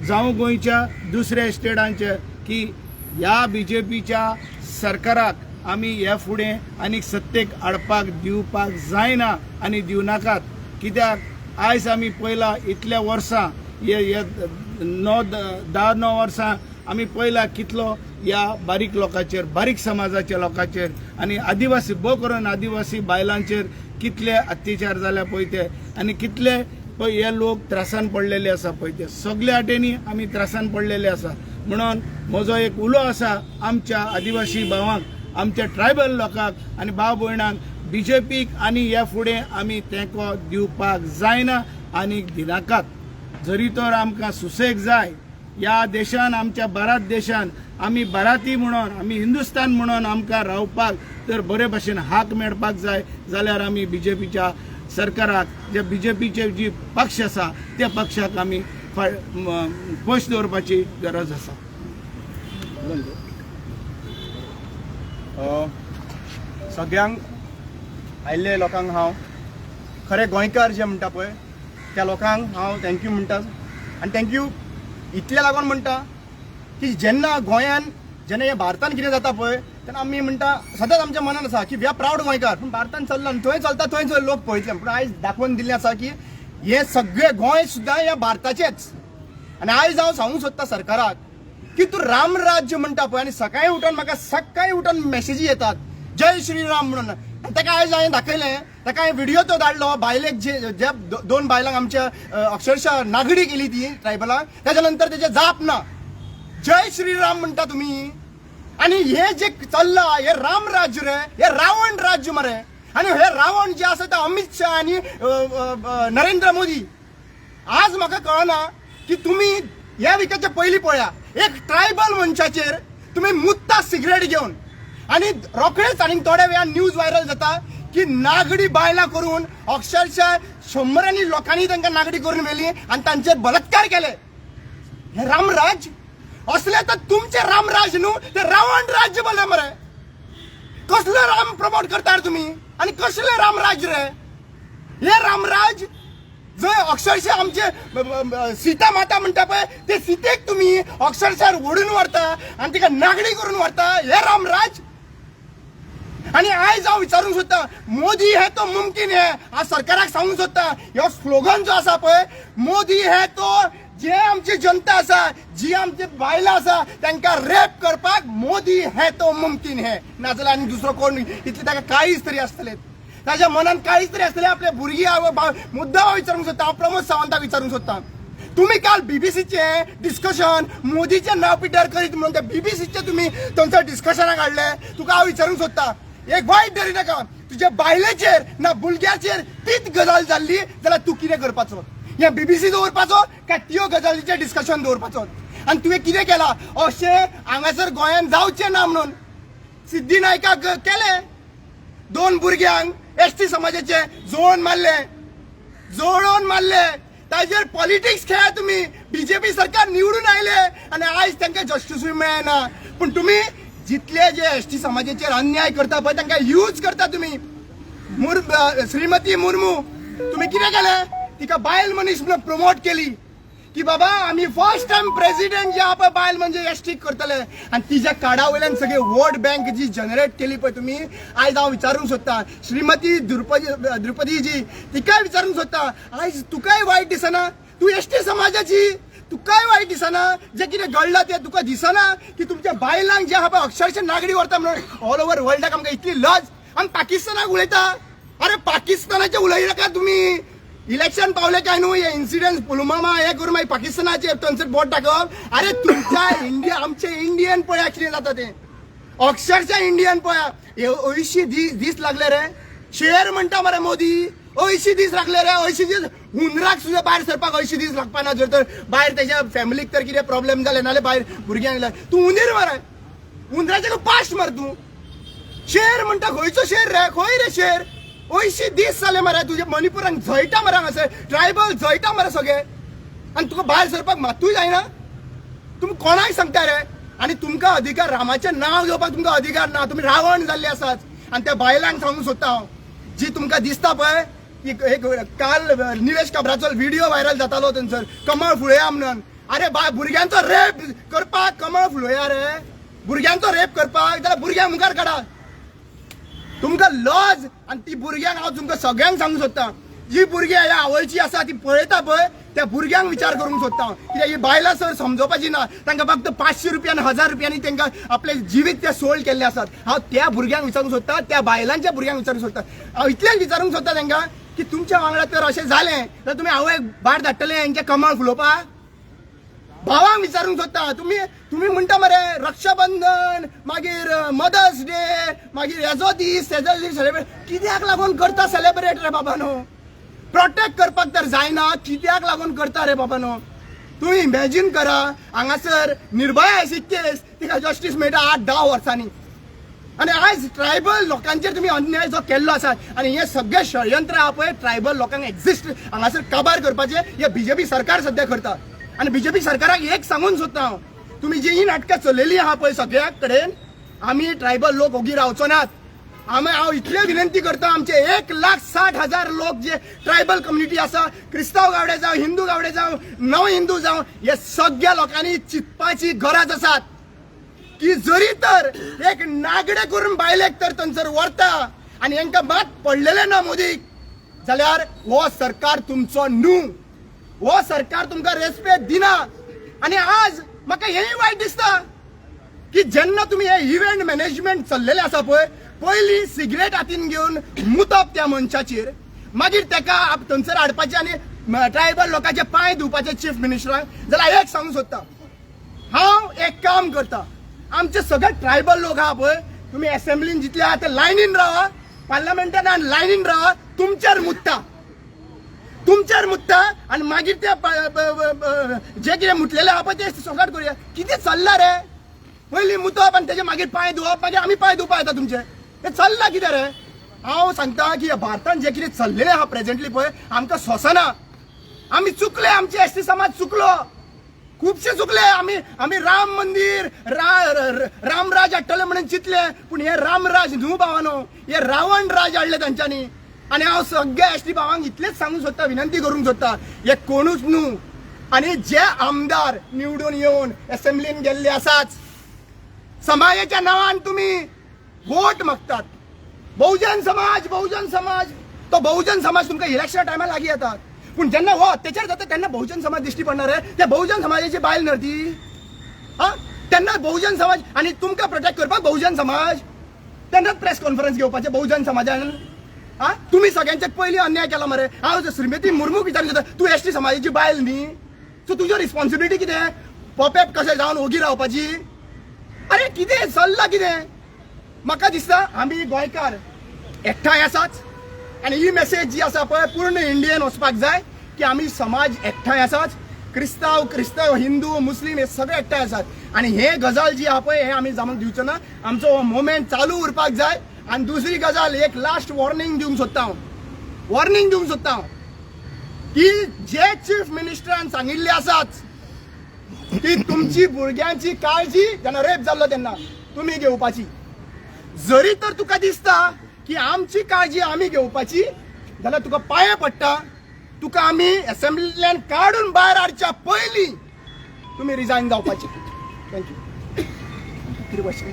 I: जावं गोंयच्या दुसऱ्या स्टेटांचे, की ह्या BJPच्या सरकाराक आमी ह्या फुडें आनीक सत्तेक हाडपाक दिवपाक जायना आनी दिवनाकात। कित्याक आयज आमी पळयलां इतल्या वर्सां, 10-9 वर्सां आमी पळयला कितलो ह्या बारीक लोकांचेर, बारीक समाजाच्या लोकांचेर आनी आदिवासी करून आदिवासी बायलांचेर कितले अत्याचार जाल्या पळय ते, आनी कितले पळय हे लोक त्रासान पडलेले आसा पळय ते, सगळ्या वाटेनी आमी त्रासान पडलेले आसा. म्हणून म्हजो एक उलो आसा आमच्या आदिवासी भावांक, आमच्या ट्रायबल लोकांक आनी भाव भयणांक, बीजेपीक आनी ह्या फुडें आमी तेंको दिवपाक जायना आनी दिनाकात. जरी तर आमकां सुसेग जाय ह्या देशान, आमच्या भारत देशान, आमी भारती म्हणून, आमी हिंदुस्तान म्हणून आमकां रावपाक तर बरे भशेन हाक मेळपाक जाय जाल्यार आमी बीजेपीच्या सरकाराक, जे बीजेपीचे जी पक्ष आसा त्या पक्षाक आमी पयस दवरपाची गरज आसा.
A: सगळ्यांक आयिल्ले लोकांक हांव खरे गोंयकार जे म्हणटा पळय त्या लोकांक हांव थँक्यू म्हणटा. आनी थँक्यू इतले लागून म्हणटा की जेन्ना गोंयान, जेन्ना हे भारतान कितें जाता पळय तेन्ना आमी म्हणटा, सदांच आमच्या मनान आसा की वी आर प्रावड गोंयकार, पूण भारतान चल्ला आनी थंय चलता थंय लोक पळयतले. पूण आयज दाखोवन दिल्लें आसा की हे सगळे गोंय सुद्दां ह्या भारताचेच. आनी आयज हांव सांगूंक सोदता सरकाराक की तूं राम राज्य म्हणटा पळय, आनी सकाळीं उठून मॅसेजी येतात जय श्रीराम म्हणून. ताका आयज हांवें दाखयलें, ताका हांवें व्हिडिओ तो धाडलो बायलेक, जे 2 बायलांक आमच्या अक्षरशः नागडी केली ती ट्रायबलांक, त्याच्या नंतर तेजे जाप ना, जय श्रीराम म्हणटा तुम्ही. आणि हे जे चल्ला हे राम राज्य रे, हे रावण राज्य मरे. आणि हे रावण जे आसा ते अमित शाह आणि नरेंद्र मोदी. आज म्हाका कळना की तुम्ही ह्या विकाच्या पयलीं पळया एक ट्रायबल मनशाचेर तुम्ही मुत्ता सिगरेट घेवन आणि रोखडेच आनी थोड्या वेळान न्यूज व्हायरल जाता की नागडी बायलां करून अक्षरशः 100 लोकांनी तांकां नागडी करून व्हेली आणि तांचेर बलात्कार केले. हे रामराज असले तर तुमचे रामराज न्हू, ते रावण राज्य बोले मरे. कसले राम प्रमोट करता तुम्ही आणि कसले रामराज रे हे रामराज. जय अक्षरशः आमचे सीता माता म्हणटा पळय ते सीतेक तुम्ही अक्षरशः ओडून व्हरता आणि तिका नागडी करून व्हरता. हे रामराज. आणि आयज हांव विचारूंक सोदता, मोदी है तो मुमकीन है, आज सरकाराक सांगूंक सोदता ह्यो स्लोगन जो आसा पळय, मोदी है तो, जे आमची जनता आसा, जी आमची बायलां आसा तांकां रेप करपाक मोदी है तो मुमकीन है. नाजाल्यार आनी दुसरो कोण इतले ताका काळीज तरी आसतले, ताच्या मनान काळीज तरी आसतले. आपले भुरगीं मुद्दाम विचारूंक सोदता, हांव प्रमोद सावंताक विचारूंक सोदता, तुम्ही काल बीबीसीचे डिस्कशन मोदीचे नाव पिड्यार करीत म्हणून त्या बीबीसीचे तुम्ही तुमचं डिस्कशनाक हाडले. तुका हांव विचारूंक सोदता, एक वायट धरी नाका, तुझ्या बायलेचेर ना भुरग्याचेर तीच गजाल जाल्ली जाल्यार तूं कितें करपाचो? हे बीबीसी दवरपाचो काय त्यो गजालीचें डिस्कशन दवरपाचो? आनी तुवें कितें केलां अशें हांगासर गोंयान जावचें ना म्हणून सिद्धी नायकाक केलें. 2 भुरग्यांक एसटी समाजाचे जोडून मारले. ताजेर पॉलिटिक्स खेळा तुम्ही. बीजेपी सरकार निवडून आयले आणि आयज तांकां जस्टिसूय मेळना. पूण तुम्ही जितले जे एसटी समाजाचेर अन्याय करता पळय तांकां यूज करता तुम्ही. श्रीमती मुर्मू तुम्ही कितें केलें? तिका बायल मनीस म्हणून प्रमोट केली की बाबा आम्ही फर्स्ट टाइम प्रेसिडेंट जे आपण बायल म्हणजे एसटीक करतले. आणि तिच्या कार्डा वयल्यान सगळे वोट बँक जी जनरेट केली पळय तुम्ही, आयज हांव विचारूंक सोदता श्रीमती द्रुपदीजी, तिकाय विचारूंक सोदता, आयज तुकाय वायट दिसना? तू एसटी समाजाची, तुकाय वायट दिसना? जे कितें घडलां ते तुका दिसना की तुमच्या बायलांक जे आहा पळय अक्षरशः नागडी व्हरता म्हणून ऑल ओव्हर वर्ल्डाक आमकां इतली लज. आमी पाकिस्तानाक उलयता, अरे पाकिस्तानाचे उलयनाका तुम्ही. इलेक्शन पावले काय न्हू, हे इन्सिडेंट पुलवामा हे करून मागीर पाकिस्तानाचे थंयसर बोट दाखवप. अरे तुमच्या इंडिया, आमचे इंडियन पळया कितें जाता ते, अक्षरशः इंडियन पळया. 80 दीस लागले रे. शेअर म्हणटा मरे मोदी, 80 दीस लागले रे. 80 दीस हुंदराक सुद्दां भायर सरपाक 80 दीस लागपाना. जर तर भायर तेज्या फॅमिलीक तर कितें प्रॉब्लेम जाले नाल्यार भायर भुरग्यांक तूं हुंदीर मरे, हुंदराचे पास्ट मर तूं. शेर म्हणटा खंयचो शेर रे, खंय रे शेर? 80 दीस जाले मरे. तुझे मणिपुराक झळटा मरे, हांगासर ट्रायबल झळटा मरे सगळे. आनी तुका भायर सरपाक मातूय जायना? तुमी कोणाक सांगता रे? आनी तुमकां अधिकार, रामाचें नांव घेवपाक तुमकां अधिकार ना. तुमी रावण जाल्ले आसात. आनी त्या बायलांक सांगूंक सोदता हांव, जी तुमकां दिसता पळय एक काल निलेश काब्राचो व्हिडिओ व्हायरल जातालो थंयसर कमळ फुलया म्हणून. अरे भुरग्यांचो रेप करपाक कमळ फुलया रे? भुरग्यांचो रेप करपाक जाल्यार भुरग्यांक मुखार काडा. तुमकां लज. आणि ती भुरग्यांक हांव तुमकां सगळ्यांक सांगूंक सोदता, जी भुरगीं ह्या आवयची आसा ती पळयता पळय त्या भुरग्यांक विचार करूंक सोदता हांव कित्याक ही बायलां सर समजोवपाची ना तांकां फक्त 500 रुपयान 1000 रुपयांनी तांकां आपले जिवीत ते सोल्ड केल्ले आसात हांव त्या भुरग्यांक विचारूंक सोदता त्या बायलांच्या भुरग्यांक विचारूंक सोदता हांव इतलेंच विचारूंक सोदता तांकां की तुमच्या वांगडा तर अशें जालें जाल्यार तुमी आवयक भायर धाडटले हेंचे कमाळ फुलोवपाक भावांक विचारूंक सोदता तुम्ही म्हणटा मरे रक्षाबंधन मागीर मदर्स डे मागीर हेजो दीस तेजो दीस सेलिब्रेट कित्याक लागून करता सेलिब्रेट रे बाबा न्हू प्रोटेक्ट करपाक तर जायना कित्याक लागून करता रे बाबा न्हू तुम्ही इमॅजिन करा हांगासर निर्भया अशी केस तिका जस्टीस मेळटा 8-10 वर्सांनी आणि आज ट्रायबल लोकांचेर तुम्ही अन्याय जो केल्लो आसा आणि हे सगळे षडयंत्र आहा पळय ट्रायबल लोकांक एक्झिस्ट हांगासर काबार करपाचे हे बीजेपी सरकार सध्या करता आणि बीजेपी सरकाराक एक सांगून सोदता हांव तुम्ही जी ही नाटकां चलयली आहा पळय सगळ्या कडेन आमी ट्रायबल लोक ओगी रावचो नात हांव इतले विनंती करता आमचे 1,60,000 लोक जे ट्रायबल कम्युनिटी आसा क्रिस्तांव गावडे जावं हिंदू गावडे जावं नव हिंदू जावं हे सगळ्या लोकांनी चिंतपाची गरज आसा की जरी तर एक नागडे करून बायलेक तर थंयसर व्हरता आनी हांकां मात पडलेले ना मोदीक जाल्यार हो सरकार तुमचो न्हू हो सरकार तुमकां रेस्पेक्ट दिना आनी आज म्हाका हेंय वायट दिसता की जेन्ना तुमी हे इव्हेंट मॅनेजमेंट चल्लेले आसा पळय पयलीं सिगरेट हातीन घेवन मुतप त्या मनशाचेर मागीर तेका थंयसर हाडपाचें आनी ट्रायबल लोकांचे पांय धुवपाचे चीफ मिनिस्टराक जाल्यार एक सांगूंक सोदता हांव एक काम करता आमचे सगळे ट्रायबल लोक आहा पळय तुमी असेंब्लीन जितले आहा ते लायनीन रावा पार्लमेंटान लायनीन रावा तुमचेर मुत्ता आनी मागीर ते जे कितें मुतलेले आहा पळय ते सोकाट करूया कितें चल्ला रे पयलीं मुतप आनी तेजे मागीर पांय धुवप मागीर आमी पांय धुवपा येता तुमचे हे चल्ला कितें रे हांव सांगता की भारतान जे कितें चल्लेलें आहा प्रेझेंटली पळय आमकां सोंसना आमी चुकले आमचे एसटी समाज चुकलो खुबशे चुकले आमी राम मंदिर रामराज हाडटले म्हणून चिंतले पूण हे रामराज न्हू भावानो हे रावण राज हाडले तांच्यांनी आनी हांव सगळ्या एसटी भावांक इतलेंच सांगूंक सोदता विनंती करूंक सोदता हे कोणूच न्हू आनी जे आमदार निवडून येवन असेंब्लीन गेल्ले आसात समाजाच्या नांवान तुम्ही वोट मागतात बहुजन समाज तो बहुजन समाज तुमकां इलेक्शना टायमार लागीं येतात पूण जेन्ना हो अत्याचार जाता तेन्ना बहुजन समाज दिश्टी पडना रे त्या बहुजन समाजाची बायल न्हर ती हा तेन्ना बहुजन समाज आनी तुमकां प्रोटेक्ट करपाक बहुजन समाज तेन्नाच प्रेस कॉन्फरन्स घेवपाचे बहुजन समाजान हा तुम्ही सगळ्यांच्याक पयलीं अन्याय केला मरे हांव श्रीमती मुर्मूक विचारूंक सोदता तूं एसटी समाजाची बायल न्ही सो तुज्यो रिस्पॉन्सिबिलिटी कितें पॉपॅप कशें जावन ओगी रावपाची अरे कितें चल्लां कितें म्हाका दिसता आमी गोंयकार एकठांय आसात आनी ही मेसेज जी आसा पळय पूर्ण इंडियेन वचपाक जाय की आमी समाज एकठांय आसात क्रिस्तांव हिंदू मुस्लीम हे सगळे एकठांय आसात आनी हे गजाल जी आहा पळय हे आमी जावंक दिवचो ना आमचो मोमेंट चालू उरपाक जाय आनी दुसरी गजाल एक लास्ट वॉर्निंग दिवंक सोदता हांव की जे चीफ मिनिस्टरान सांगिल्ले आसात की तुमची भुरग्यांची काळजी जेन्ना रेप जाल्लो तेन्ना तुमी घेवपाची जरी तर तुका दिसता की आमची काळजी आमी घेवपाची जाल्यार तुका पांया पडटा तुका आमी असेंब्लींतल्यान काडून भायर हाडच्या पयलीं तुमी रिजायन जावपाची थँक्यू कितें क्वेश्चन